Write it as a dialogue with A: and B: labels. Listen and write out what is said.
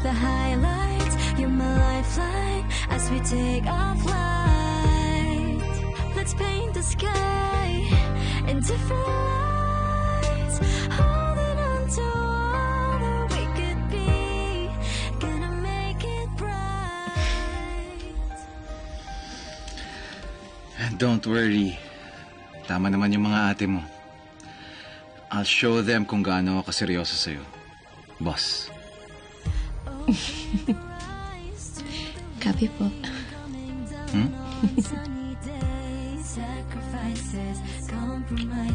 A: the highlights. You're my lifeline as we take our flight. Let's paint the sky in different lights, holding on to all that we could be. Gonna make it bright.
B: Don't worry. Tama naman yung mga ate mo. I'll show them kung gaano ako kaseryoso sa'yo. Boss.
C: Copy po.
A: Sunny days, sacrifices, compromises.